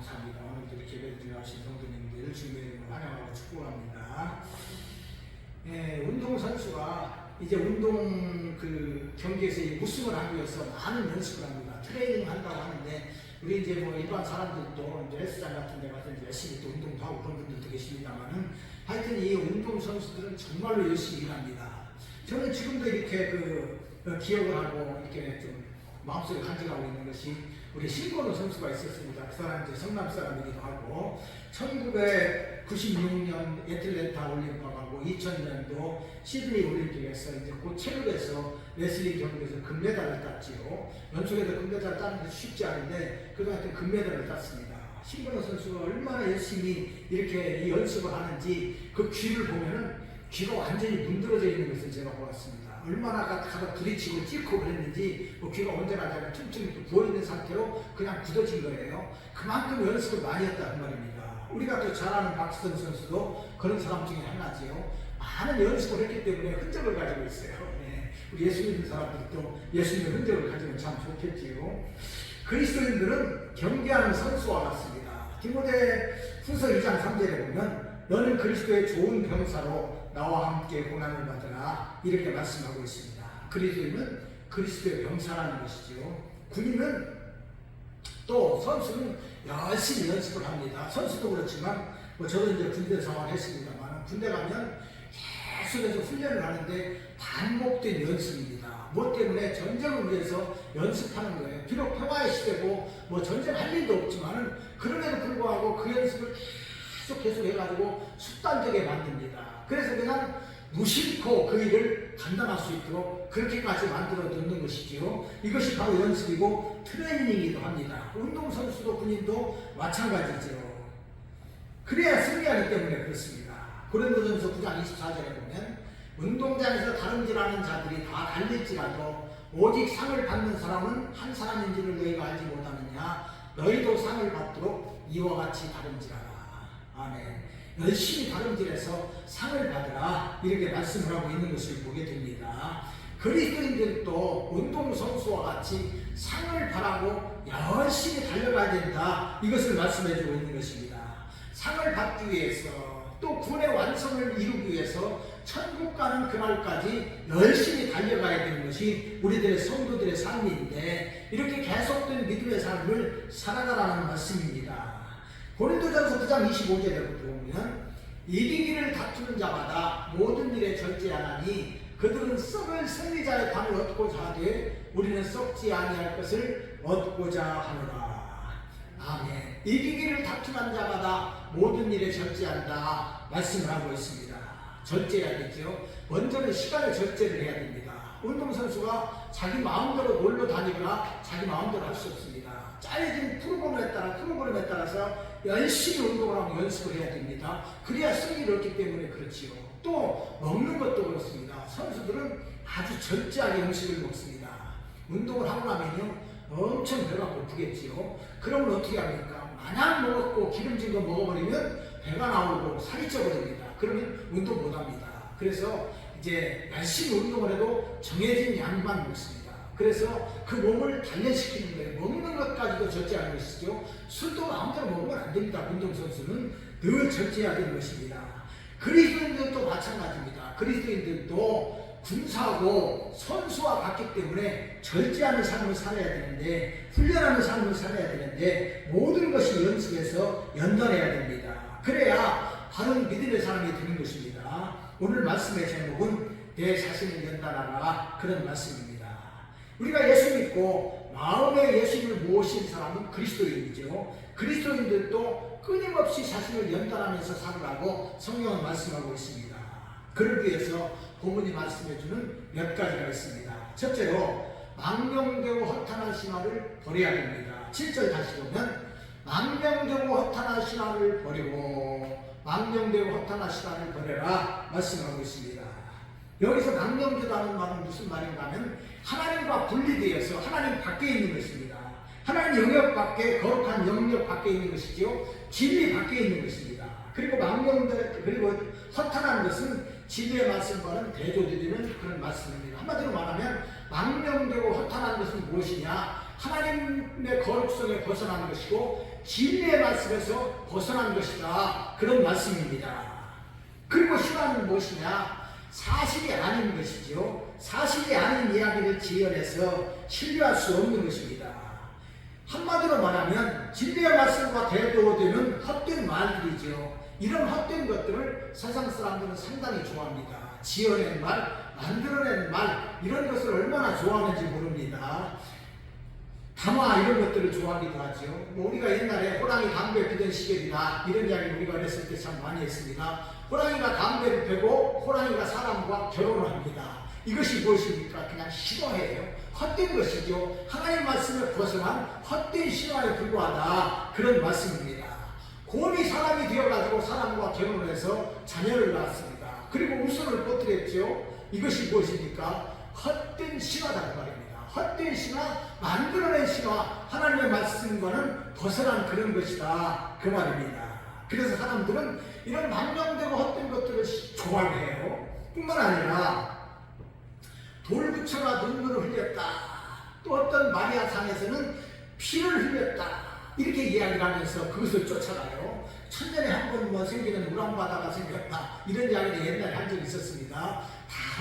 감사합니다. 오늘도 이렇게 예배드리신 성도님들 주님의 이름으로 환영하고 축복합니다. 운동선수가 이제 운동 경기에서 우승을 하기 위해서 많은 연습을 합니다. 트레이닝 한다고 하는데, 우리 이제 뭐 일반 사람들도 이제 헬스장 같은 데 가서 이제 열심히 또 운동도 하고 그런 분들도 계십니다만은, 하여튼 이 운동선수들은 정말로 열심히 일합니다. 저는 지금도 이렇게 기억을 하고 이렇게 좀 마음속에 간직하고 있는 것이, 우리 신건우 선수가 있었습니다. 그 사람 이제 성남 사람이기도 하고, 1996년 애틀랜타 올림픽하고 2000년도 시드니 올림픽에서 이제 그 체육에서 레슬링 경기에서 금메달을 땄지요. 연속해서 금메달 따는 게 쉽지 않은데 그동안 금메달을 땄습니다. 신건우 선수가 얼마나 열심히 이렇게 이 연습을 하는지 그 귀를 보면은 귀가 완전히 문드러져 있는 것을 제가 보았습니다. 얼마나 가다 부딪히고 찍고 그랬는지 귀가 언제나 틈틈이 부어있는 상태로 그냥 굳어진 거예요. 그만큼 연습을 많이 했다 그 말입니다. 우리가 또 잘 아는 박수성 선수도 그런 사람 중에 하나지요. 많은 연습을 했기 때문에 흔적을 가지고 있어요. 네. 우리 예수 믿는 사람들도 예수님의 흔적을 가지면 참 좋겠지요. 그리스도인들은 경기하는 선수와 같습니다. 디모데 후서 2장 3절에 보면 너는 그리스도의 좋은 병사로 나와 함께 고난을 받으라 이렇게 말씀하고 있습니다. 그리스도인은 그리스도의 병사라는 것이죠. 군인은 또 선수는 열심히 연습을 합니다. 선수도 그렇지만 저도 이제 군대 생활을 했습니다만, 군대 가면 계속해서 훈련을 하는데 반복된 연습입니다. 뭐 때문에 전쟁을 위해서 연습하는 거예요. 비록 평화의 시대고 전쟁할 일도 없지만은 그럼에도 불구하고 그 연습을 계속 해가지고 습관되게 만듭니다. 그래서 그냥 무심코 그 일을 감당할 수 있도록 그렇게까지 만들어 놓는 것이지요. 이것이 바로 연습이고 트레이닝이기도 합니다. 운동선수도 군인도 마찬가지죠. 그래야 승리하기 때문에 그렇습니다. 고린도전서 9장 24절에 보면 운동장에서 다름질하는 자들이 다 달릴지라도 오직 상을 받는 사람은 한 사람인지를 너희가 알지 못하느냐. 너희도 상을 받도록 이와 같이 다름질하라. 아멘. 열심히 다름질해서 상을 받으라 이렇게 말씀을 하고 있는 것을 보게 됩니다. 그리스도인들도 운동선수와 같이 상을 바라고 열심히 달려가야 된다, 이것을 말씀해 주고 있는 것입니다. 상을 받기 위해서 또 군의 완성을 이루기 위해서 천국 가는 그날까지 열심히 달려가야 되는 것이 우리들의 성도들의 삶인데, 이렇게 계속된 믿음의 삶을 살아가라는 말씀입니다. 고린도전서 9장 25절에 보면 이기기를 다투는 자마다 모든 일에 절제하나니 그들은 썩을 승리자의 관을 얻고자 하되 우리는 썩지 아니할 것을 얻고자 하노라. 아멘. 이기기를 다투는 자마다 모든 일에 절제한다 말씀을 하고 있습니다. 절제해야겠죠. 먼저는 시간을 절제를 해야 됩니다. 운동선수가 자기 마음대로 놀러 다니거나 자기 마음대로 할 수 없습니다. 짜여진 프로그램에 따라서 열심히 운동을 하고 연습을 해야 됩니다. 그래야 승리를 얻기 때문에 그렇지요. 또 먹는 것도 그렇습니다. 선수들은 아주 절제하게 음식을 먹습니다. 운동을 하고 나면요 엄청 배가 고프겠지요. 그러면 어떻게 합니까? 마냥 먹었고 기름진 거 먹어버리면 배가 나오고 살이 쪄버립니다. 그러면 운동 못합니다. 그래서 이제 열심히 운동을 해도 정해진 양만 먹습니다. 그래서 그 몸을 단련시키는 거예요. 먹는 것까지도 절제하는 것이죠. 술도 마음대로 먹으면 안 됩니다. 운동선수는 늘 절제해야 되는 것입니다. 그리스도인들도 마찬가지입니다. 그리스도인들도 군사고 선수와 같기 때문에 절제하는 삶을 살아야 되는데, 훈련하는 삶을 살아야 되는데, 모든 것이 연습에서 연단해야 됩니다. 그래야 바른 믿음의 사람이 되는 것입니다. 오늘 말씀의 제목은 내 자신을 연단하라, 그런 말씀입니다. 우리가 예수 믿고 마음에 예수를 모신 사람은 그리스도인이죠. 그리스도인들도 끊임없이 자신을 연단하면서 살으라고 성경은 말씀하고 있습니다. 그러기 위해서 본문이 말씀해주는 몇 가지가 있습니다. 첫째로 망령되고 허탄한 신화를 버려야 됩니다. 7절 다시 보면 망령되고 허탄한 신화를 버리고 망령되고 허탄한 신화를 버려라 말씀하고 있습니다. 여기서 망령되다는 말은 무슨 말인가 하면 하나님과 분리되어서 하나님 밖에 있는 것입니다. 하나님 영역 밖에, 거룩한 영역 밖에 있는 것이죠. 진리 밖에 있는 것입니다. 그리고 그리고 허탄한 것은 진리의 말씀과는 대조되는 그런 말씀입니다. 한마디로 말하면 망령되고 허탄한 것은 무엇이냐? 하나님의 거룩성에 벗어나는 것이고 진리의 말씀에서 벗어난 것이다. 그런 말씀입니다. 그리고 신앙은 무엇이냐? 사실이 아닌 것이죠. 사실이 아닌 이야기를 지어내서 신뢰할 수 없는 것입니다. 한마디로 말하면 진리의 말씀과 대조되는 헛된 말들이죠. 이런 헛된 것들을 세상 사람들은 상당히 좋아합니다. 지어낸 말, 만들어낸 말, 이런 것을 얼마나 좋아하는지 모릅니다. 담화 이런 것들을 좋아하기도 하죠. 우리가 옛날에 호랑이 담배 피던 시절이나 이런 이야기 우리가 어렸을 때 참 많이 했습니다. 호랑이가 담배를 피고 호랑이가 사람과 결혼을 합니다. 이것이 무엇입니까? 그냥 신화예요. 헛된 것이죠. 하나님 말씀을 벗어난 헛된 신화에 불과하다. 그런 말씀입니다. 곰이 사람이 되어가지고 사람과 결혼을 해서 자녀를 낳았습니다. 그리고 우선을 퍼뜨렸죠. 이것이 무엇입니까? 헛된 신화다 그 말입니다. 헛된 신화, 만들어낸 신화, 하나님의 말씀과는 벗어난 그런 것이다 그 말입니다. 그래서 사람들은 이런 망령되고 헛된 것들을 좋아해요. 뿐만 아니라 돌 붙여가 눈물을 흘렸다. 또 어떤 마리아상에서는 피를 흘렸다. 이렇게 이야기를 하면서 그것을 쫓아가요. 천년에 한 번 뭐 생기는 우랑바다가 생겼다. 이런 이야기를 옛날에 한 적이 있었습니다. 다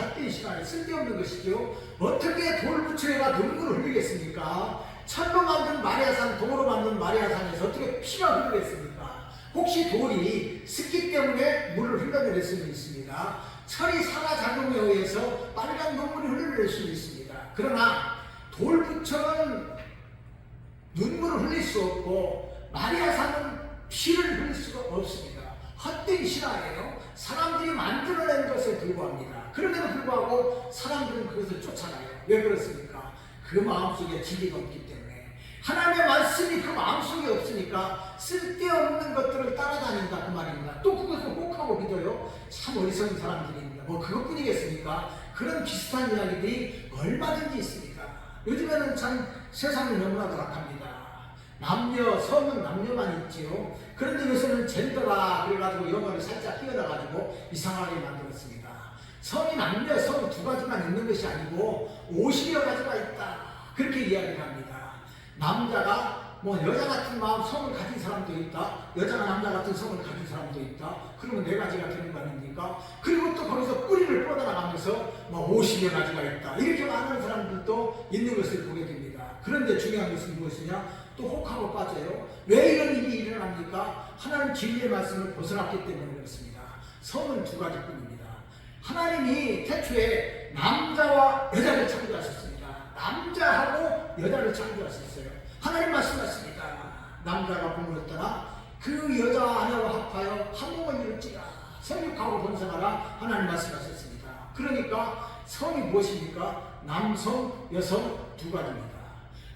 헛된 시간에 쓸데없는 것이죠. 어떻게 돌부처가 눈물을 흘리겠습니까? 철로 만든 마리아상, 돌로 만든 마리아상에서 어떻게 피가 흐르겠습니까? 혹시 돌이 습기 때문에 물을 흘러내릴 수는 있습니다. 철이 산화작용에 의해서 빨간 눈물이 흘러낼 수는 있습니다. 그러나 돌부처는 눈물을 흘릴 수 없고 마리아상은 피를 흘릴 수가 없습니다. 헛된 신화예요. 사람들이 만들어낸 것에 불과합니다. 그런데도 불구하고 사람들은 그것을 쫓아가요. 왜 그렇습니까? 그 마음속에 진리가 없기 때문에. 하나님의 말씀이 그 마음속에 없으니까 쓸데없는 것들을 따라다닌다 그 말입니다. 또 그것을 혹하고 믿어요. 참 어리석은 사람들입니다. 뭐 그것뿐이겠습니까? 그런 비슷한 이야기들이 얼마든지 있습니다. 요즘에는 참 세상이 너무나 악합니다. 남녀, 성은 남녀만 있지요. 그런데 요새는 젠더가 그래가지고 영어를 살짝 끼워놔가지고 이상하게 만들었습니다. 성이 남녀, 성 두 가지만 있는 것이 아니고 50여 가지가 있다. 그렇게 이야기를 합니다. 남자가 뭐 여자 같은 마음, 성을 가진 사람도 있다. 여자가 남자 같은 성을 가진 사람도 있다. 그러면 네 가지가 되는 거 아닙니까? 그리고 또 거기서 뿌리를 뻗어나가면서 뭐 50여 가지가 있다. 이렇게 많은 사람들도 있는 것을 보게 됩니다. 그런데 중요한 것은 무엇이냐? 또 혹하고 빠져요. 왜 이런 일이 일어납니까? 하나님 진리의 말씀을 벗어났기 때문에 그렇습니다. 성은 두 가지뿐입니다. 하나님이 태초에 남자와 여자를 창조하셨습니다. 남자하고 여자를 창조하셨어요. 하나님 말씀하십니다. 남자가 부모를 떠나 그 여자 아내와 합하여 한 몸을 이룰지라 생육하고 번성하라 하나님 말씀하셨습니다. 그러니까 성이 무엇입니까? 남성, 여성 두 가지입니다.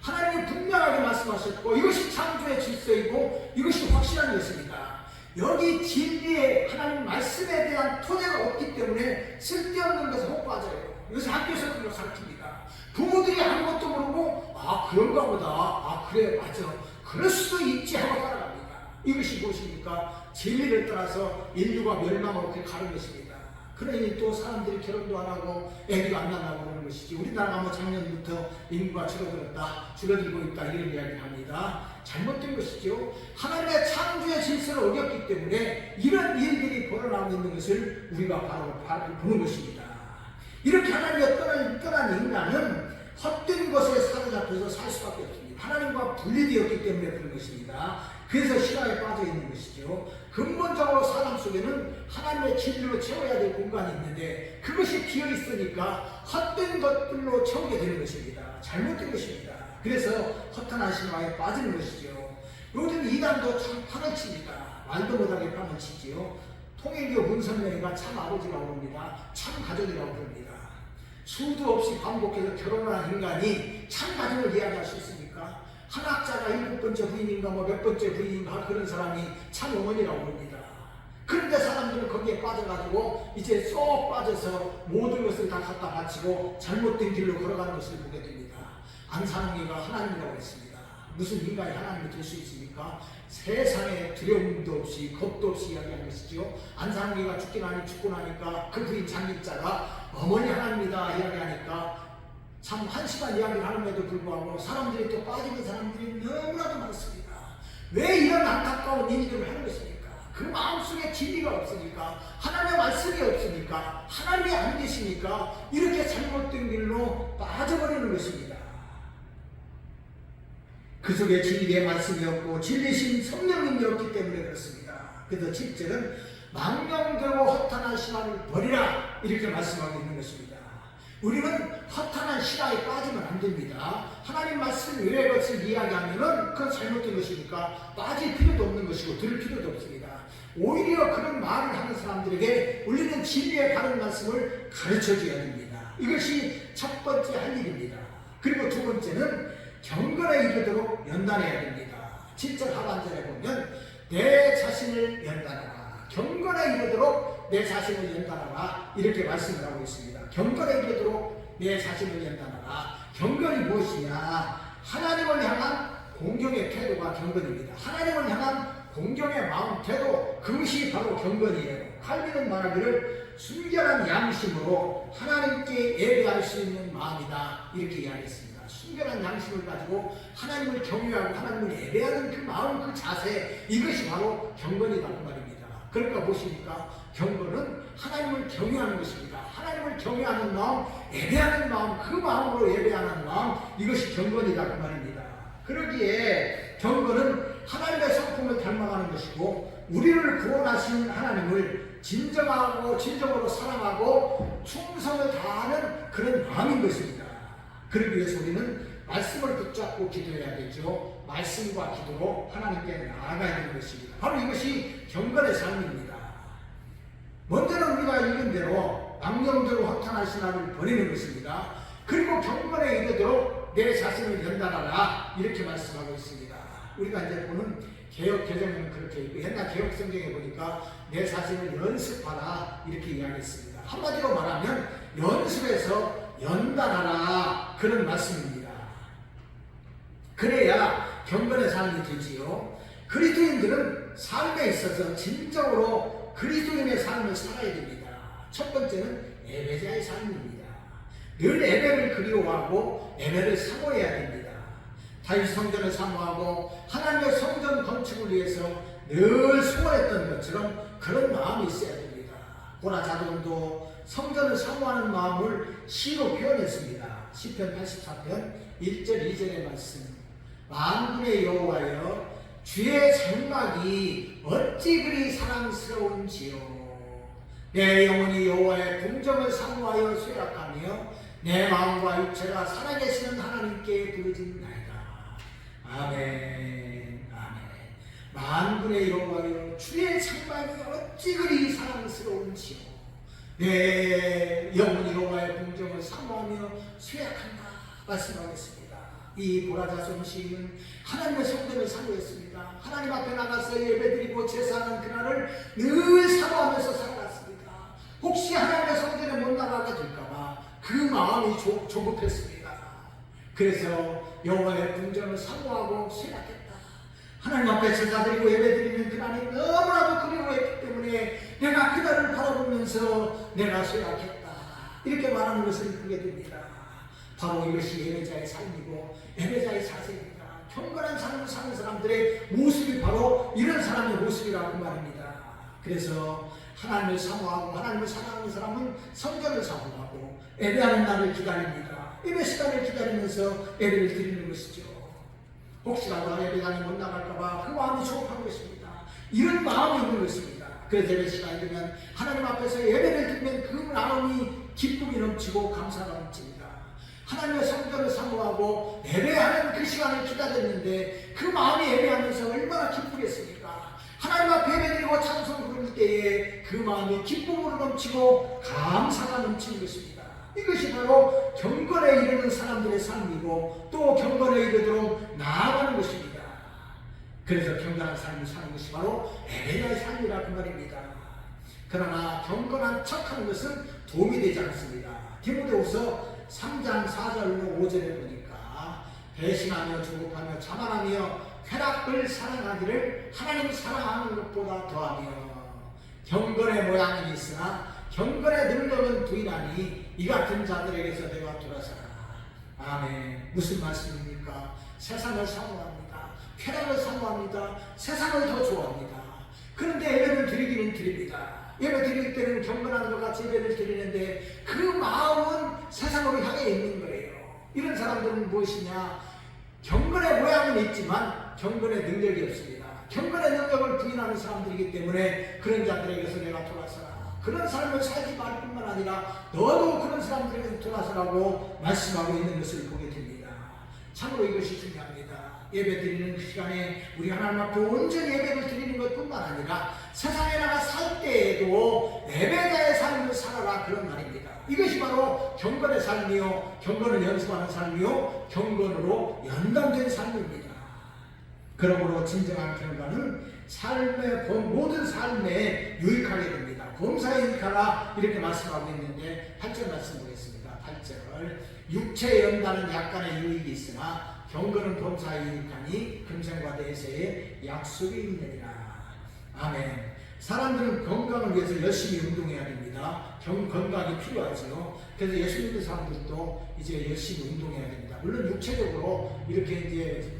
하나님이 분명하게 말씀하셨고 이것이 창조의 질서이고 이것이 확실한 것입니다. 여기 진리의 하나님 말씀에 대한 토대가 없기 때문에 쓸데없는 것에 혹 빠져요. 이것을 학교에서 그걸 가르칩니다. 부모들이 아무것도 모르고 아 그런가 보다, 아 그래 맞아, 그럴 수도 있지 하고 따라갑니다. 이것이 무엇입니까? 진리를 따라서 인류가 멸망하고 그렇게 가는 것입니다. 그러니 또 사람들이 결혼도 안 하고 애기도 안 낳는다고 그러는 것이지. 우리나라가 뭐 작년부터 인구가 줄어들고 있다 이런 이야기를 합니다. 잘못된 것이죠. 하나님의 창조의 질서를 어겼기 때문에 이런 일들이 벌어나고 있는 것을 우리가 바로 보는 것입니다. 이렇게 하나님의 떠난 인간은 헛된 것에 사로잡혀서 살 수밖에 없습니다. 하나님과 분리되었기 때문에 그런 것입니다. 그래서 신화에 빠져 있는 것이죠. 근본적으로 사람 속에는 하나님의 진리로 채워야 될 공간이 있는데 그것이 비어 있으니까 헛된 것들로 채우게 되는 것입니다. 잘못된 것입니다. 그래서 허탄한 신화에 빠지는 것이죠. 요즘 이단도 참 판을 칩니다. 말도 못하게 판을 치지요. 통일교 문선명이가 참 아버지라고 부릅니다. 참 가족이라고 부릅니다. 수도 없이 반복해서 결혼을 한 인간이 참 가족을 이야기할 수 있습니까? 한 학자가 7번째 부인인가 뭐 몇 번째 부인인가 그런 사람이 참 어머니라고 부릅니다. 그런데 사람들은 거기에 빠져가지고 이제 쏙 빠져서 모든 것을 다 갖다 바치고 잘못된 길로 걸어가는 것을 보게 됩니다. 안산홍이가 하나님이라고 했습니다. 무슨 인간이 하나님이 될 수 있습니까? 세상에 두려움도 없이 겁도 없이 이야기하는 것이죠. 안산홍이가 죽고 나니까 그 부인 장립자가 어머니 하나님이다 이야기하니까 참 1시간 이야기를 하는데도 불구하고 사람들이 또 빠지는 사람들이 너무나도 많습니다. 왜 이런 안타까운 일들을 하는 것입니까? 그 마음속에 진리가 없으니까, 하나님의 말씀이 없으니까, 하나님이 안 계시니까 이렇게 잘못된 길로 빠져버리는 것입니다. 그 속에 진리의 말씀이 없고 진리신 성령님이 없기 때문에 그렇습니다. 그래서 7절은 망령되고 허탄한 신앙을 버리라 이렇게 말씀하고 있는 것입니다. 우리는 허탄한 신앙에 빠지면 안 됩니다. 하나님 말씀 외의 것을 이야기하면은 그건 잘못된 것이니까 빠질 필요도 없는 것이고 들을 필요도 없습니다. 오히려 그런 말을 하는 사람들에게 우리는 진리의 바른 말씀을 가르쳐 줘야 됩니다. 이것이 첫 번째 할 일입니다. 그리고 두 번째는 경건에 이르도록 연단해야 됩니다. 7절 하반절에 보면 내 자신을 연단하라. 경건에 이르도록 내 자신을 연단하라. 이렇게 말씀을 하고 있습니다. 경건에 이르도록 내 자신을 연단하라. 경건이 무엇이냐? 하나님을 향한 공경의 태도가 경건입니다. 하나님을 향한 공경의 마음 태도, 그것이 바로 경건이에요. 칼빈은 말하기를 순결한 양심으로 하나님께 예배할 수 있는 마음이다 이렇게 이야기했습니다. 순결한 양심을 가지고 하나님을 경외하고 하나님을 예배하는 그 마음, 그 자세, 이것이 바로 경건이라고 말입니다. 그러니까 무엇입니까? 경건은 하나님을 경외하는 것입니다. 하나님을 경외하는 마음, 예배하는 마음, 그 마음으로 예배하는 마음, 이것이 경건이라고 말입니다. 그러기에 경건은 하나님의 성품을 닮아가는 것이고 우리를 구원하신 하나님을 진정으로 사랑하고 충성을 다하는 그런 마음인 것입니다. 그러기 위해서 우리는 말씀을 붙잡고 기도해야 되죠. 말씀과 기도로 하나님께 나아가야 되는 것입니다. 바로 이것이 경건의 삶입니다. 먼저는 우리가 읽은 대로 망령되고 허탄한 신앙을 버리는 것입니다. 그리고 경건에 이르도록 내 자신을 연단하라 이렇게 말씀하고 있습니다. 우리가 이제 보는 개혁 개정에는 그렇게 있고 옛날 개혁 성경에 보니까 내 자신을 연습하라 이렇게 이야기했습니다. 한마디로 말하면 연습해서 연단하라 그런 말씀입니다. 그래야 경건의 삶이 되지요. 그리스도인들은 삶에 있어서 진정으로 그리스도인의 삶을 살아야 됩니다. 첫 번째는 예배자의 삶입니다. 늘 예배를 그리워하고 예배를 사모해야 됩니다. 다윗 성전을 사모하고 하나님의 성전 건축을 위해서 늘 수고했던 것처럼 그런 마음이 있어야 됩니다. 고라 자돈도 성전을 사모하는 마음을 시로 표현했습니다. 시편 84편 1절 2절의 말씀. 만군의 여호와여 주의 장막이 어찌 그리 사랑스러운지요. 내 영혼이 여호와의 공정을 사모하여 쇠락하며 내 마음과 육체가 살아계시는 하나님께 부르짖나이다. 아멘. 아멘. 만군의 여호와여 주의 장막이 어찌 그리 사랑스러운지요. 내 영혼이 여호와의 공정을 사모하며 쇠약한다 말씀하겠습니다. 이 고라자손 시인은 하나님의 성전을 사모했습니다. 하나님 앞에 나가서 예배드리고 제사하는 그날을 늘 사모하면서 살아갔습니다. 혹시 하나님의 성전에 못 나가게 될까봐 그 마음이 조급했습니다. 그래서 여호와의 궁전을 사모하고 쇠약했다. 하나님 앞에 제사드리고 예배드리는 그날이 너무나도 그리워했기 때문에 내가 그날을 바라보면서 내가 쇠약했다. 이렇게 말하는 것을 보게 됩니다. 바로 이것이 예배자의 삶이고 예배자의 자세입니다. 경건한 삶을 사는 사람들의 모습이 바로 이런 사람의 모습이라고 말합니다. 그래서 하나님을 사모하고 하나님을 사랑하는 사람은 성전을 사모하고 예배하는 날을 기다립니다. 예배 시간을 기다리면서 예배를 드리는 것이죠. 혹시라도 예배당에 못 나갈까봐 그 마음이 조급한 것입니다. 이런 마음이 있는 것입니다. 그래서 예배 시간이 되면 하나님 앞에서 예배를 드리면 그 마음이 기쁨이 넘치고 감사가 넘칩니다. 하나님의 성전을 사모하고 예배하는 그 시간을 기다렸는데 그 마음이 예배하면서 얼마나 기쁘겠습니까? 하나님 앞에 예배드리고 찬송 부를 때에 그 마음이 기쁨으로 넘치고 감사가 넘치는 것입니다. 이것이 바로 경건에 이르는 사람들의 삶이고 또 경건에 이르도록 나아가는 것입니다. 그래서 경건한 삶을 사는 것이 바로 예배자의 삶이라고 말입니다. 그러나 경건한 척하는 것은 도움이 되지 않습니다. 디모데후서 3장 4절로 5절에 보니까 배신하며 조급하며 자만하며 쾌락을 사랑하기를 하나님 사랑하는 것보다 더하며 경건의 모양은 있으나 경건의 능력은 부인하니 이 같은 자들에게서 내가 돌아서라. 아멘. 무슨 말씀입니까? 세상을 사모합니다. 쾌락을 사모합니다. 세상을 더 좋아합니다. 그런데 예배를 드리기는 드립니다. 예배 드릴 때는 경건한 것 같이 예배를 드리는데 그 마음은 세상으로 향해 있는 거예요. 이런 사람들은 무엇이냐? 경건의 모양은 있지만 경건의 능력이 없습니다. 경건의 능력을 부인하는 사람들이기 때문에 그런 자들에게서 내가 돌아서라. 그런 삶을 살지 말 뿐만 아니라 너도 그런 사람들에게서 돌아서라고 말씀하고 있는 것을 보게 됩니다. 참으로 이것이 중요합니다. 예배 드리는 그 시간에 우리 하나님 앞에 온전히 예배를 드리는 것 뿐만 아니라 세상에 나가 살 때에도 예배자의 삶을 살아라, 그런 말입니다. 이것이 바로 경건의 삶이요, 경건을 연습하는 삶이요, 경건으로 연관된 삶입니다. 그러므로 진정한 경건은 모든 삶에 유익하게 됩니다. 범사에 유익하라, 이렇게 말씀하고 있는데 8절 말씀 보겠습니다. 8절, 육체의 연단은 약간의 유익이 있으나 경건은 범사에 유익하니 금생과 대세에 약속이 있느니라. 아멘. 사람들은 건강을 위해서 열심히 운동해야 됩니다. 건강이 필요하지요. 그래서 예수 믿는 사람들도 이제 열심히 운동해야 됩니다. 물론 육체적으로 이렇게 이제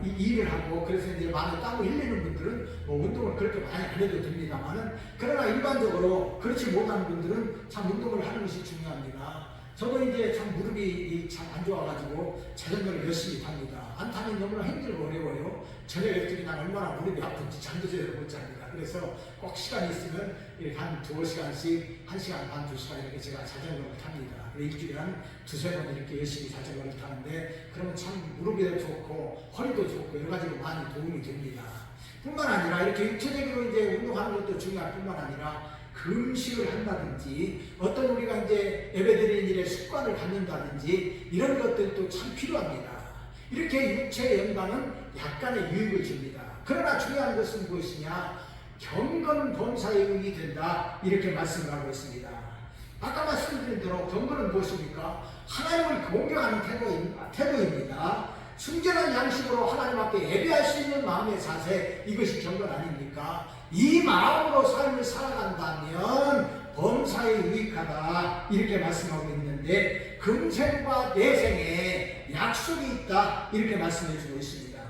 이 일을 하고 그래서 이제 많이 땀을 흘리는 분들은 뭐 운동을 그렇게 많이 안 해도 됩니다만은, 그러나 일반적으로 그렇지 못한 분들은 참 운동을 하는 것이 중요합니다. 저도 이제 참 무릎이 참 안 좋아가지고 자전거를 열심히 탑니다. 안 타면 너무나 힘들고 어려워요. 저녁에 그냥 얼마나 무릎이 아픈지 잠도 제대로 못 잡니다. 그래서 꼭 시간이 있으면 한 2시간씩 1시간 반, 2시간 이렇게 제가 자전거를 탑니다. 일주일에 한 2~3번 이렇게 열심히 자전거를 타는데, 그러면 참 무릎에도 좋고 허리도 좋고 여러 가지로 많이 도움이 됩니다. 뿐만 아니라 이렇게 육체적으로 이제 운동하는 것도 중요할 뿐만 아니라 금식을 한다든지 어떤 우리가 이제 예배드리는 일에 습관을 갖는다든지 이런 것들도 참 필요합니다. 이렇게 육체의 연관은 약간의 유익을 줍니다. 그러나 중요한 것은 무엇이냐? 경건은 범사에 유익이 된다, 이렇게 말씀을 하고 있습니다. 아까 말씀드린 대로 경건은 무엇입니까? 하나님을 공경하는 태도입니다. 순전한 양식으로 하나님 앞에 예배할 수 있는 마음의 자세, 이것이 경건 아닙니까? 이 마음으로 삶을 살아간다면 범사에 유익하다, 이렇게 말씀하고 있는데 금생과 내생에 약속이 있다, 이렇게 말씀해 주고 있습니다.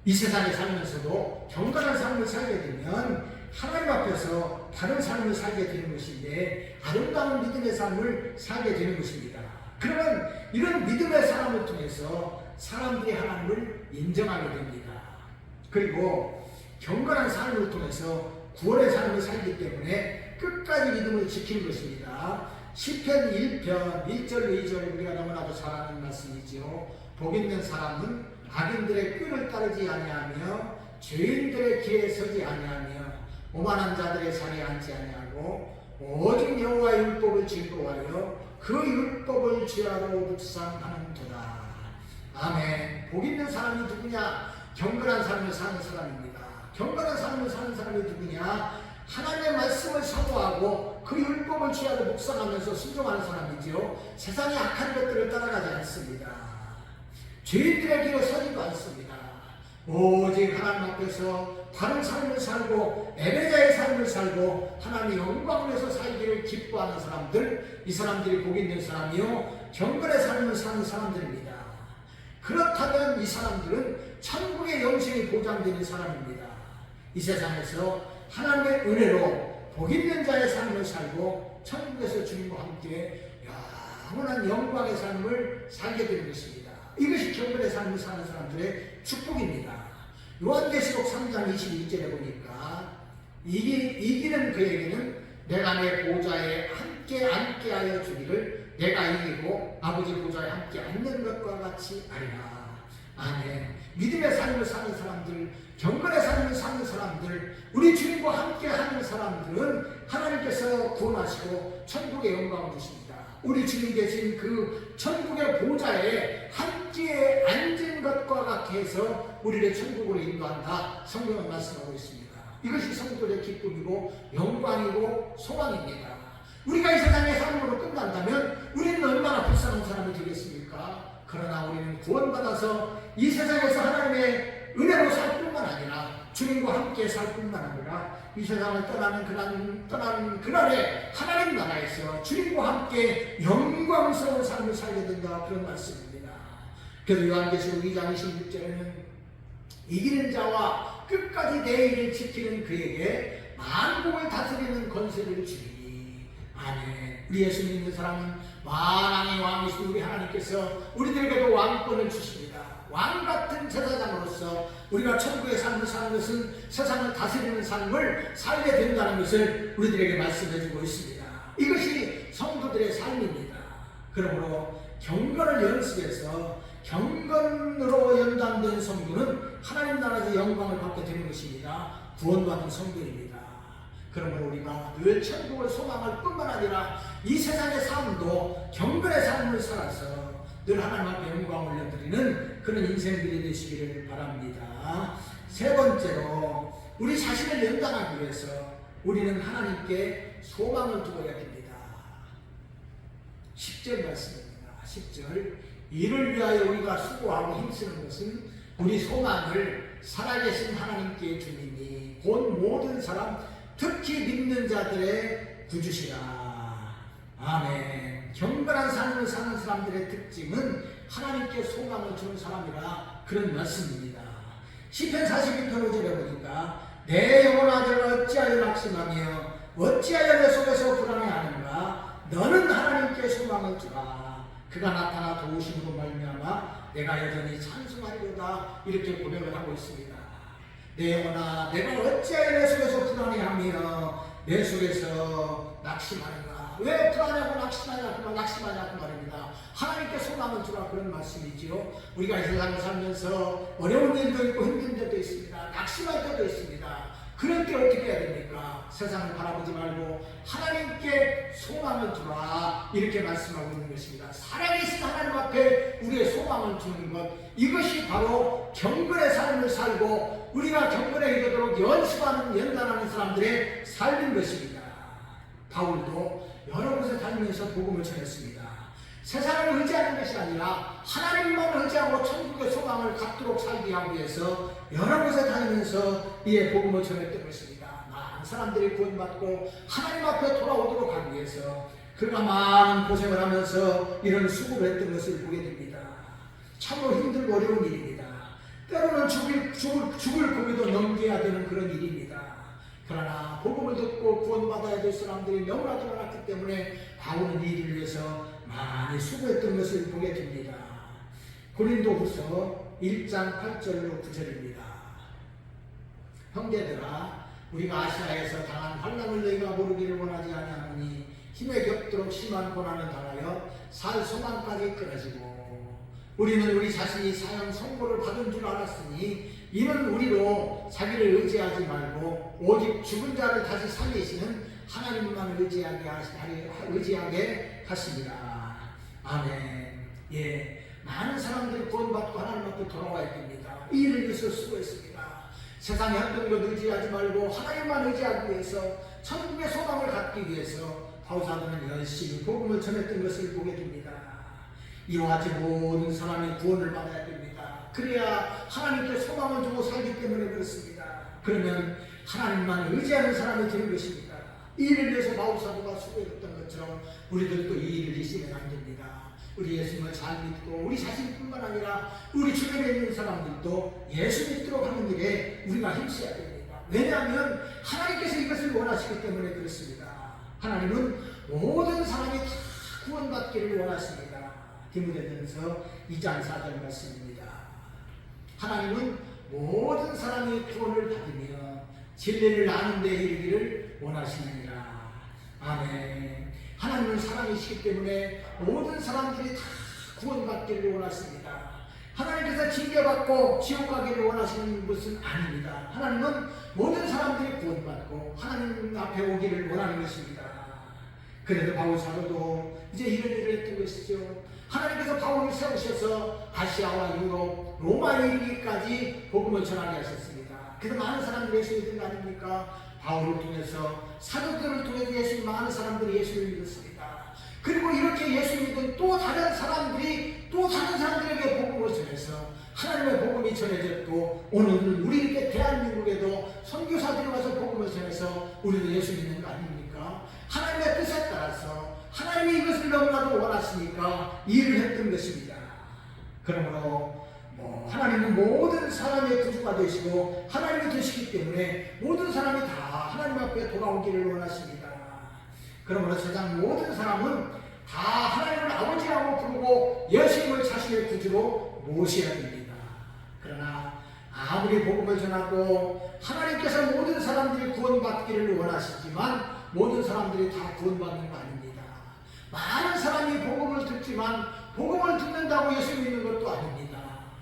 이 세상에 살면서도 경건한 삶을 살게 되면 하나님 앞에서 다른 삶을 살게 되는 것인데 아름다운 믿음의 삶을 살게 되는 것입니다. 그러면 이런 믿음의 삶을 통해서 사람들이 하나님을 인정하게 됩니다. 그리고 경건한 삶을 통해서 구원의 삶을 살기 때문에 끝까지 믿음을 지키는 것입니다. 시편 1편 1절 2절 우리가 너무나도 잘 아는 말씀이지요. 복 있는 사람은 악인들의 꾀를 따르지 아니하며 죄인들의 길에 서지 아니하며 오만한 자들의 자리에 앉지 아니하고 오직 여호와의 율법을 즐거워하여 그 율법을 주야로 묵상하는도다. 아멘. 복 있는 사람이 누구냐? 경건한 삶을 사는 사람입니다. 경건한 삶을 사는 사람이 누구냐? 하나님의 말씀을 사모하고 그 율법을 주야로 묵상하면서 순종하는 사람이지요. 세상의 악한 것들을 따라가지 않습니다. 죄인들의 길에 서지도 않습니다. 오직 하나님 앞에서 바른 삶을 살고 예배자의 삶을 살고 하나님의 영광을 위해서 살기를 기뻐하는 사람들, 이 사람들이 복 있는 사람이요 경건의 삶을 사는 사람들입니다. 그렇다면 이 사람들은 천국의 영생이 보장되는 사람입니다. 이 세상에서 하나님의 은혜로 복 있는 자의 삶을 살고 천국에서 주님과 함께 영원한 영광의 삶을 살게 되는 것입니다. 이것이 경건의 삶을 사는 사람들의 축복입니다. 요한계시록 3장 22절에 보니까 이기는 그에게는 내가 내 보좌에 함께 앉게 하여 주기를 내가 이기고 아버지 보좌에 함께 앉는 것과 같이 하리라. 아멘. 믿음의 삶을 사는 사람들, 경건의 삶을 사는 사람들, 우리 주님과 함께 하는 사람들은 하나님께서 구원하시고 천국의 영광을 주십니다. 우리 주님 계신 그 천국의 보좌에 함께 앉은 것과 같게 해서 우리를 천국으로 인도한다, 성경은 말씀하고 있습니다. 이것이 성도의 기쁨이고 영광이고 소망입니다. 우리가 이 세상의 삶으로 끝난다면 우리는 얼마나 불쌍한 사람이 되겠습니까? 그러나 우리는 구원받아서 이 세상에서 하나님의 은혜로 살 뿐만 아니라 주님과 함께 살 뿐만 아니라 이 세상을 떠나는 그날에 하나님 나라에서 주님과 함께 영광스러운 삶을 살게 된다, 그런 말씀입니다. 그래서 요한계시록 2장 26절에는 이기는 자와 끝까지 내 일을 지키는 그에게 만국을 다스리는 권세를 주리니. 아멘. 우리 예수 믿는 사람은 만왕의 왕이신 우리 하나님께서 우리들에게도 왕권을 주십니다. 왕같은 제사장으로서 우리가 천국의 삶을 사는 것은 세상을 다스리는 삶을 살게 된다는 것을 우리들에게 말씀해 주고 있습니다. 이것이 성도들의 삶입니다. 그러므로 경건을 연습해서 경건으로 연단된 성도는 하나님 나라에서 영광을 받게 되는 것입니다. 구원받은 성도입니다. 그러므로 우리가 늘 천국을 소망할 뿐만 아니라 이 세상의 삶도 경건의 삶을 살아서 늘 하나님 앞에 영광을 올려드리는 그런 인생들이 되시기를 바랍니다. 세 번째로 우리 자신을 연단하기 위해서 우리는 하나님께 소망을 두어야 됩니다. 10절 말씀입니다. 10절 이를 위하여 우리가 수고하고 힘쓰는 것은 우리 소망을 살아계신 하나님께 주니니 곧 모든 사람 특히 믿는 자들의 구주시라. 아멘. 경건한 삶을 사는 사람들의 특징은 하나님께 소망을 주는 사람이라 그런 말씀입니다. 시편 42편 5절에 보니까 내 영혼아 너를 어찌하여 낙심하며 어찌하여 내 속에서 불안해하는가. 너는 하나님께 소망을 주라. 그가 나타나 도우심으로 말미암아 내가 여전히 찬송하리로다. 이렇게 고백을 하고 있습니다. 내 영혼아 내가 어찌하여 내 속에서 불안해하며 내 속에서 낙심하는가. 왜 불안하고 낙심하냐고 말입니다. 하나님께 소망을 주라 그런 말씀이지요. 우리가 이 세상을 살면서 어려운 일도 있고 힘든 때도 있습니다. 낙심할 때도 있습니다. 그럴 때 어떻게 해야 됩니까? 세상을 바라보지 말고 하나님께 소망을 주라 이렇게 말씀하고 있는 것입니다. 살아계신 하나님 앞에 우리의 소망을 주는 것, 이것이 바로 경건의 삶을 살고 우리가 경건에 이르도록 연습하는 연단하는 사람들의 삶인 것입니다. 바울도 여러 곳에 다니면서 복음을 전했습니다. 세상을 의지하는 것이 아니라 하나님만 의지하고 천국의 소망을 갖도록 살기 위해서 여러 곳에 다니면서 이에 복음을 전했던 것입니다. 많은 사람들이 구원받고 하나님 앞에 돌아오도록 하기 위해서 그가 많은 고생을 하면서 이런 수고를 했던 것을 보게 됩니다. 참으로 힘들고 어려운 일입니다. 때로는 죽을 고비도 넘겨야 되는 그런 일입니다. 그러나 복음을 듣고 구원받아야 될 사람들이 너무나도 많았기 때문에 바울은 이 일을 위해서 많이 수고했던 것을 보게 됩니다. 고린도후서 1장 8절로 9절입니다. 형제들아 우리가 아시아에서 당한 환난을 너희가 모르기를 원하지 아니하노니 힘에 겹도록 심한 고난을 당하여 살 소망까지 끊어지고 우리는 우리 자신이 사형 선고를 받은 줄 알았으니 이는 우리로 자기를 의지하지 말고 오직 죽은 자를 다시 살리시는 하나님만 의지하게 하십니다. 아멘. 예, 많은 사람들이 구원받고 하나님 앞에 돌아와야 됩니다. 이 일을 위해서 수고했습니다. 세상에 어떤 것 의지하지 말고 하나님만 의지하기 위해서 천국의 소망을 갖기 위해서 바울사도는 열심히 복음을 전했던 것을 보게 됩니다. 이와 같이 모든 사람이 구원을 받아야 됩니다. 그래야 하나님께 소망을 주고 살기 때문에 그렇습니다. 그러면 하나님만 의지하는 사람이 되는 것입니다. 이 일을 위해서 바울사도가 수고했던 것처럼 우리들도 이 일을 잊으면 안 됩니다. 우리 예수님을 잘 믿고 우리 자신뿐만 아니라 우리 주변에 있는 사람들도 예수 믿도록 하는 일에 우리가 힘써야 됩니다. 왜냐하면 하나님께서 이것을 원하시기 때문에 그렇습니다. 하나님은 모든 사람이 다 구원받기를 원하십니다. 디모데전서 2장 4절 말씀입니다. 하나님은 모든 사람이 구원을 받으며 진리를 아는 데 이르기를 원하시느니라. 아멘. 하나님은 사랑이시기 때문에 모든 사람들이 다 구원받기를 원하십니다. 하나님께서 징계받고 지옥 가기를 원하시는 것은 아닙니다. 하나님은 모든 사람들이 구원받고 하나님 앞에 오기를 원하는 것입니다. 그래도 바울 사도도 이제 이런 일을 했던 것이죠. 하나님께서 바울을 세우셔서 아시아와 유럽, 로마에 이르기까지 복음을 전하게 하셨습니다. 그래서 많은 사람들이 예수를 믿은 거 아닙니까? 바울을 통해서 사도들을 통해서 예수를 많은 사람들이 예수를 믿었습니다. 그리고 이렇게 예수 믿은 또 다른 사람들에게 복음을 전해서 하나님의 복음이 전해졌고 오늘 우리 대한민국에도 선교사들이 와서 복음을 전해서 우리도 예수 믿는 거 아닙니까? 하나님의 뜻에 따라서 하나님이 이것을 너무나도 원하시니까 일을 했던 것입니다. 그러므로 하나님은 모든 사람의 구주가 되시고 하나님이 되시기 때문에 모든 사람이 다 하나님 앞에 돌아오기를 원하십니다. 그러므로 세상 모든 사람은 다 하나님을 아버지라고 부르고 예수님을 자신의 구주로 모셔야 됩니다. 그러나 아무리 복음을 전하고 하나님께서 모든 사람들이 구원받기를 원하시지만 모든 사람들이 다 구원받는 거 아닙니다. 많은 사람이 복음을 듣지만 복음을 듣는다고 예수 믿는 것도 아닙니다.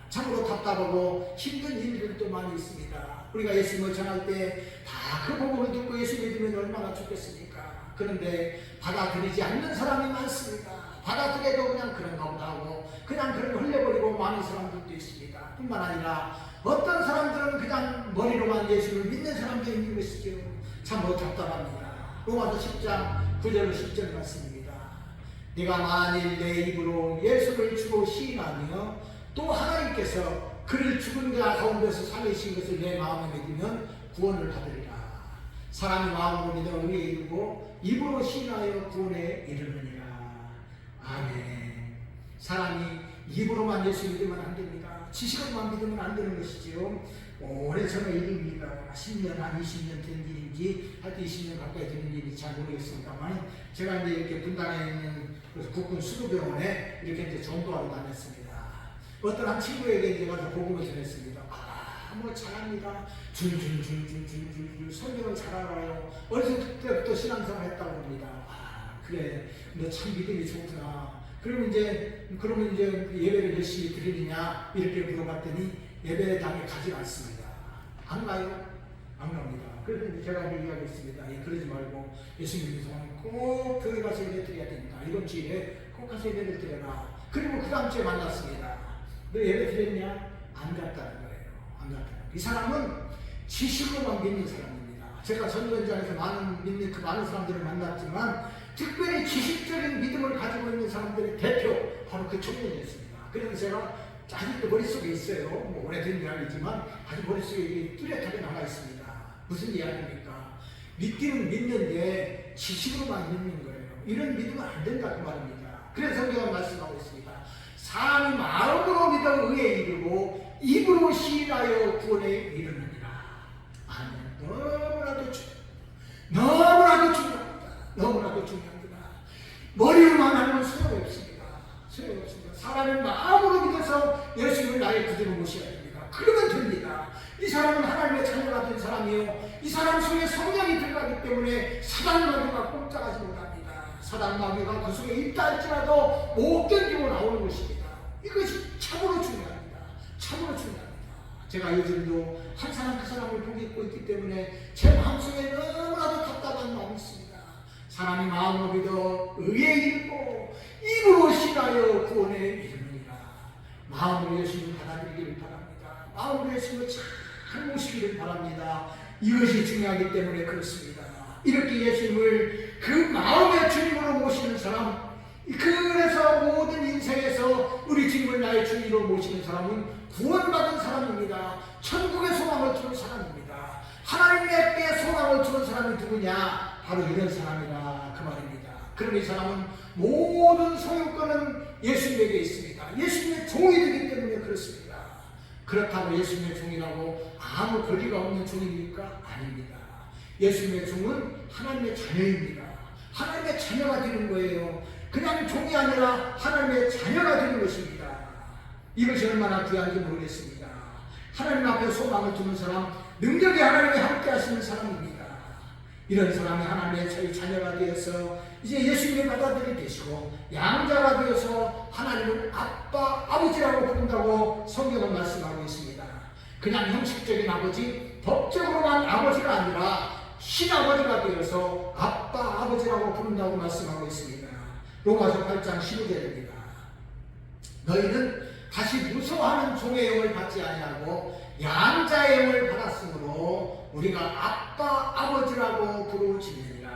참으로 답답하고 힘든 일들도 많이 있습니다. 우리가 예수님을 전할 때 다 그 복음을 듣고 예수 믿으면 얼마나 좋겠습니까? 그런데 받아들이지 않는 사람이 많습니다. 받아들여도 그냥 그런가 보다 하고 그냥 그런 거 흘려버리고 많은 사람들도 있습니다. 뿐만 아니라 어떤 사람들은 그냥 머리로만 예수를 믿는 사람도 있는 것이죠. 참으로 답답합니다. 로마서 10장 9절 10절 말씀입니다. 네가 만일 내 입으로 예수를 주로 시인하며 또 하나님께서 그를 죽은 자 가운데서 살리신 것을 내 마음에 믿으면 구원을 받으리라. 사람이 마음으로 믿어 의에 이르고 입으로 시인하여 구원에 이르느니라. 아멘. 사람이 입으로만 예수 믿으면 안 됩니다. 지식으로만 믿으면 안 되는 것이지요. 오래전의 일입니다. 10년, 한 20년 된 일인지 하여튼 20년 가까이 되는 일인지 잘 모르겠습니다만 제가 이제 이렇게 분당에 있는 국군 수도병원에 이렇게 이제 전도하러 다녔습니다. 어떤 한 친구에게 이제 가서 복음을 전했습니다. 뭐 잘합니다. 줄줄줄줄줄줄 설명을 잘 알아요. 어렸을 때부터 신앙생활 했다고 합니다. 그래, 너 참 믿음이 좋구나. 그러면 이제 예배를 열심히 드리느냐 이렇게 물어봤더니 예배당에 가지 않습니다. 안 가요? 안 갑니다. 그래서 제가 이야기했습니다. 그러지 말고 예수 믿는 사람은 꼭 교회 가서 예배 드려야 된다. 이번 주일에 꼭 가서 예배를 드려라. 그리고 그 다음 주에 만났습니다. 너 예배 드렸냐? 안 갔다는 거예요. 안 갔다. 이 사람은 지식으로만 믿는 사람입니다. 제가 전도 현장에서 많은 사람들을 만났지만 특별히 지식적인 믿음을 가지고 있는 사람들의 대표 바로 그 청년이었습니다. 그래서 제가 아직도 머릿속에 있어요. 뭐 오래된 게 아니지만 아주 머릿속에 뚜렷하게 남아 있습니다. 무슨 이야기입니까? 믿기는 믿는데 지식으로만 믿는 거예요. 이런 믿으면 안 된다 그 말입니다. 그래서 성경은 말씀하고 있습니다. 사람이 마음으로 믿어 의에 이르고 입으로 시인하여 구원에 이르느니라. 아멘. 너무나도 중요합니다. 머리로만 하면 소용없습니다. 사람의 마음으로 믿어서 예수님을 나의 구주로 모셔야 됩니다. 그러면 됩니다. 이 사람은 하나님의 자녀가 된 사람이요. 이 사람 속에 성령이 들어가기 때문에 사단마귀가 꼼짝하지 못합니다. 사단마귀가 그 속에 있다 할지라도 못 견디고 나오는 것입니다. 이것이 참으로 중요합니다. 참으로 중요합니다. 제가 요즘도 한 사람 그 사람을 보고 있기 때문에 제 마음속에 너무나도 답답한 마음이 있습니다. 사람이 마음으로 믿어 의에 이르고 입으로 시하여 구원에 이르느니라. 마음으로 예수님을 받아들이기를 바랍니다. 마음으로 예수님을 잘 모시기를 바랍니다. 이것이 중요하기 때문에 그렇습니다. 이렇게 예수님을 그 마음의 주님으로 모시는 사람, 그래서 모든 인생에서 우리 주님을 나의 주님으로 모시는 사람은 구원받은 사람입니다. 천국의 소망을 두는 사람입니다. 하나님께 소망을 두는 사람이 누구냐? 바로 이런 사람이라 그 말입니다. 그럼 이 사람은 모든 소유권은 예수님에게 있습니다. 예수님의 종이 되기 때문에 그렇습니다. 그렇다고 예수님의 종이라고 아무 권리가 없는 종입니까? 아닙니다. 예수님의 종은 하나님의 자녀입니다. 하나님의 자녀가 되는 거예요. 그냥 종이 아니라 하나님의 자녀가 되는 것입니다. 이것이 얼마나 귀한지 모르겠습니다. 하나님 앞에 소망을 두는 사람, 능력이 하나님이 함께 하시는 사람입니다. 이런 사람이 하나님의 저희 자녀가 되어서 이제 예수님을 받아들이게 되시고 양자가 되어서 하나님을 아빠, 아버지라고 부른다고 성경은 말씀하고 있습니다. 그냥 형식적인 아버지, 법적으로만 아버지가 아니라 신아버지가 되어서 아빠, 아버지라고 부른다고 말씀하고 있습니다. 로마서 8장 15절입니다. 너희는 다시 무서워하는 종의 영을 받지 아니하고 양자의 영을 받았으므로 우리가 아빠, 아버지라고 부르짖느니라.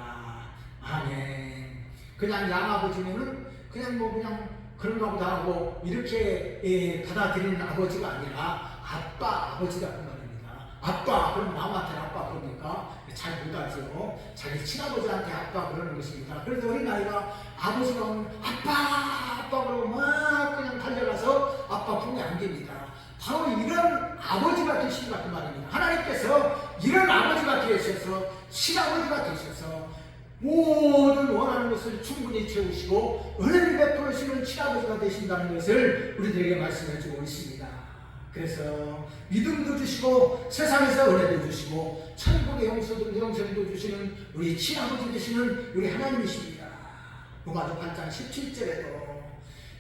아멘. 그냥 양아버지면은 그냥 그런가 보다 하고 이렇게 받아들이는 아버지가 아니라 아빠, 아버지다 그 말입니다. 아빠, 그럼 남한테 아빠 그러니까 잘 못하죠. 자기 친아버지한테 아빠 그러는 것입니다. 그래서 어린아이가 아버지가 오면 아빠 그러고 막 그냥 달려가서 아빠 됩니다. 바로 이런 아버지가 되시리라 그 말입니다. 하나님께서 이런 아버지가 되셔서 친아버지가 되셔서 모든 원하는 것을 충분히 채우시고 은혜를 베풀으시는 친아버지가 되신다는 것을 우리들에게 말씀해 주고 있습니다. 그래서 믿음도 주시고 세상에서 은혜도 주시고 천국의 영생도 주시는 우리 친아버지 되시는 우리 하나님이십니다. 로마서 8장 17절에도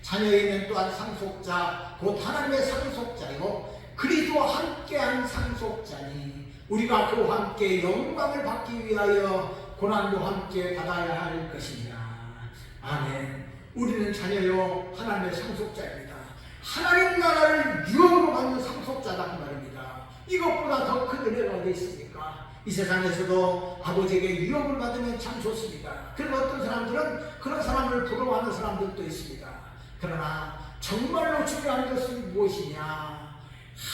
자녀에는 또한 상속자 곧 하나님의 상속자요 그리스도와 함께한 상속자니 우리가 그와 함께 영광을 받기 위하여 고난도 함께 받아야 할 것이니라. 아멘. 우리는 자녀요 하나님의 상속자입니다. 하나님 나라를 유업으로 받는 상속자다 그 말입니다. 이것보다 더 큰 은혜가 어디 있습니까? 이 세상에서도 아버지에게 유업을 받으면 참 좋습니다. 그리고 어떤 사람들은 그런 사람을 부러워하는 사람들도 있습니다. 그러나 정말로 중요한 것은 무엇이냐?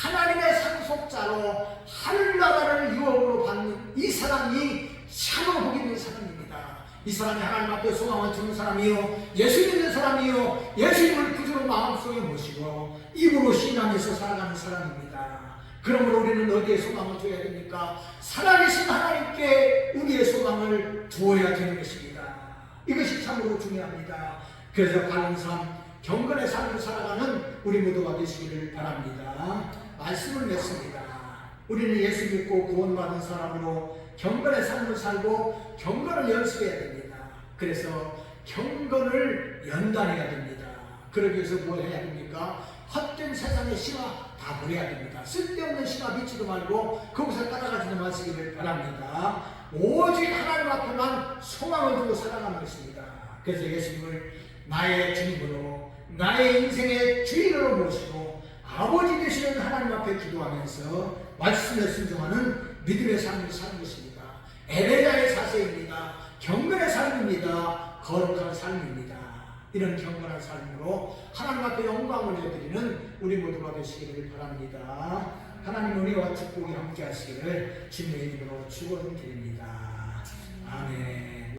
하나님의 상속자로 하늘나라를 유업으로 받는 이 사람이 참으로 복이 있는 사람입니다. 이 사람이 하나님 앞에 소망을 두는 사람이요 예수 믿는 사람이요 예수님을 구주로 마음속에 모시고 입으로 신앙해서 살아가는 사람입니다. 그러므로 우리는 어디에 소망을 두어야 됩니까? 살아계신 하나님께 우리의 소망을 두어야 되는 것입니다. 이것이 참으로 중요합니다. 그래서 바른 삶, 경건의 삶을 살아가는 우리 모두가 되시기를 바랍니다. 말씀을 맺습니다. 우리는 예수 믿고 구원받은 사람으로 경건의 삶을 살고 경건을 연습해야 됩니다. 그래서 경건을 연단해야 됩니다. 그러기 위해서 뭘 해야 됩니까? 헛된 세상의 시가 다 버려야 됩니다. 쓸데없는 시가 믿지도 말고 거기서 따라가지도 마시기를 바랍니다. 오직 하나님 앞에만 소망을 두고 살아가는 것입니다. 그래서 예수님을 나의 주님으로 나의 인생의 주인으로 모시고 아버지 되시는 하나님 앞에 기도하면서 말씀에 순종하는 믿음의 삶을 사는 것입니다. 엘레자의 자세입니다. 경건의 삶입니다. 거룩한 삶입니다. 이런 경건한 삶으로 하나님 앞에 영광을 드리는 우리 모두가 되시기를 바랍니다. 하나님 은혜와 축복이 함께 하시기를 주님의 이름으로 축원드립니다. 아멘.